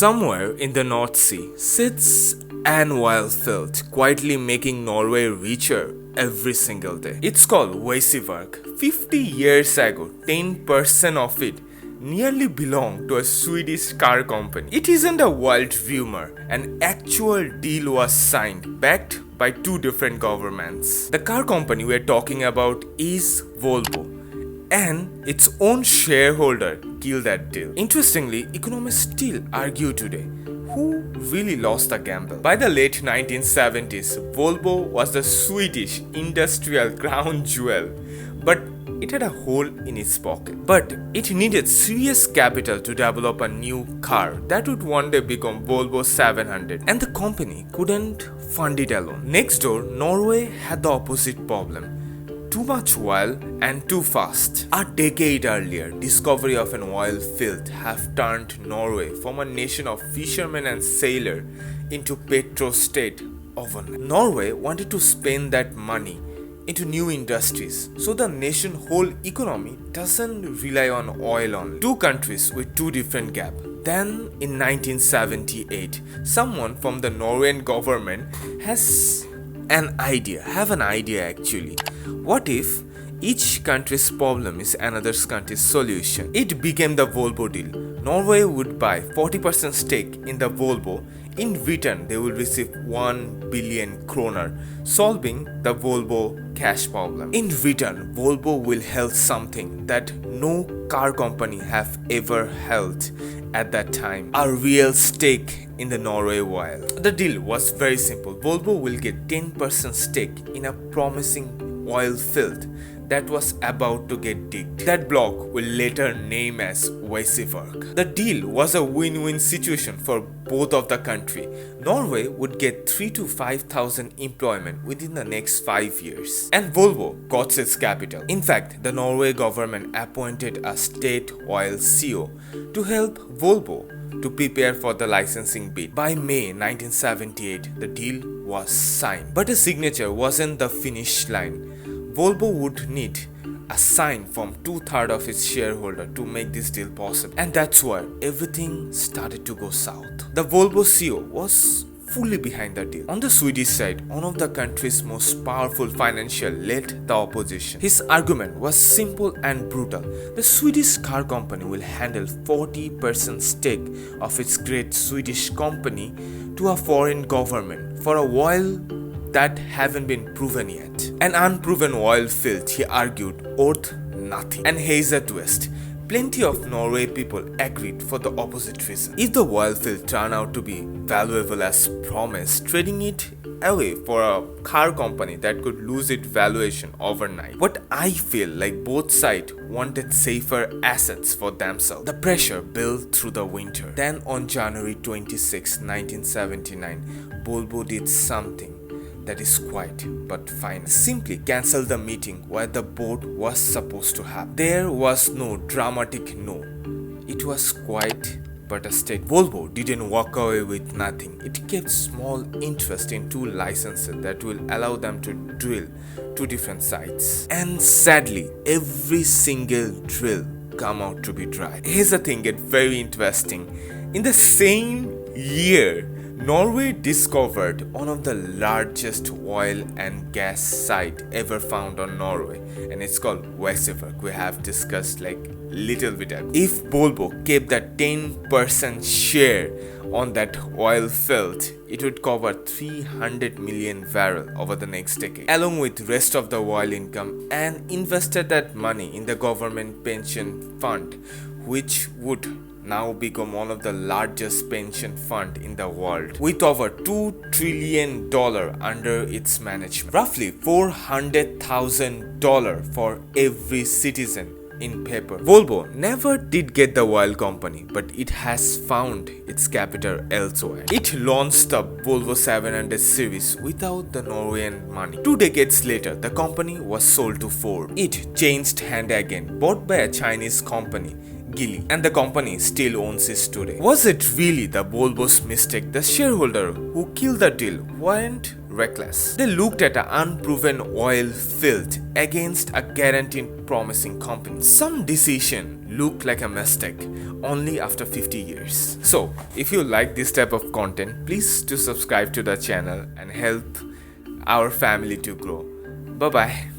Somewhere in the North Sea sits an oil field, quietly making Norway richer every single day. It's called Oseberg. 50 years ago, 10% of it nearly belonged to a Swedish car company. It isn't a wild rumor. An actual deal was signed, backed by two different governments. The car company we're talking about is Volvo, and its own shareholder killed that deal. Interestingly, economists still argue today who really lost the gamble. By the late 1970s, Volvo was the Swedish industrial crown jewel, but it had a hole in its pocket. But it needed serious capital to develop a new car that would one day become Volvo 700, and the company couldn't fund it alone. Next door, Norway had the opposite problem. Too much oil and too fast. A decade earlier, discovery of an oil field have turned Norway from a nation of fishermen and sailors into petro state overnight. Norway wanted to spend that money into new industries, so the nation's whole economy doesn't rely on oil only. Two countries with two different gaps. Then in 1978, someone from the Norwegian government have an idea actually. What if each country's problem is another country's solution? It became the Volvo Deal. Norway would buy 40% stake in the Volvo. In return, they will receive 1 billion kroner, solving the Volvo cash problem. In return, Volvo will hold something that no car company have ever held at that time: a real stake in the Norway oil. The deal was very simple. Volvo will get 10% stake in a promising oil field that was about to get digged. That block will later name as Oseberg. The deal was a win-win situation for both of the country. Norway would get 3,000 to 5,000 employment within the next 5 years, and Volvo got its capital. In fact, the Norway government appointed a state oil CEO to help Volvo to prepare for the licensing bid. By May 1978, the deal was signed, but a signature wasn't the finish line. Volvo would need a sign from 2/3 of its shareholder to make this deal possible, and that's where everything started to go south. The Volvo CEO was fully behind the deal. On the Swedish side, one of the country's most powerful financier led the opposition. His argument was simple and brutal. The Swedish car company will handle 40% stake of its great Swedish company to a foreign government for a while that haven't been proven yet. An unproven oil field, he argued, worth nothing. And here's a twist. Plenty of Norway people agreed for the opposite reason. If the oil field turned out to be valuable as promised, trading it away for a car company that could lose its valuation overnight. But I feel like both sides wanted safer assets for themselves. The pressure built through the winter. Then on January 26, 1979, Volvo did something that is quiet but fine. Simply cancel the meeting where the board was supposed to have. There was no dramatic no. It was quiet but a state. Volvo didn't walk away with nothing. It kept small interest in 2 licenses that will allow them to drill 2 different sites. And sadly, every single drill come out to be dry. Here's the thing, get very interesting. In the same year, Norway discovered one of the largest oil and gas site ever found on Norway, and it's called Oseberg. We have discussed little bit ago. If Volvo kept that 10% share on that oil field, it would cover 300 million barrels over the next decade, along with rest of the oil income, and invested that money in the government pension fund, which would now become one of the largest pension fund in the world, with over $2 trillion under its management. Roughly $400,000 for every citizen in paper. Volvo never did get the oil company, but it has found its capital elsewhere. It launched the Volvo 700 series without the Norwegian money. 2 decades later, the company was sold to Ford. It changed hand again, bought by a Chinese company, Geely, and the company still owns it today. Was it really the Volvo's mistake? The shareholder who killed the deal weren't reckless. They looked at an unproven oil field against a guaranteed promising company. Some decision looked like a mistake only after 50 years. So, if you like this type of content, please do subscribe to the channel and help our family to grow. Bye bye.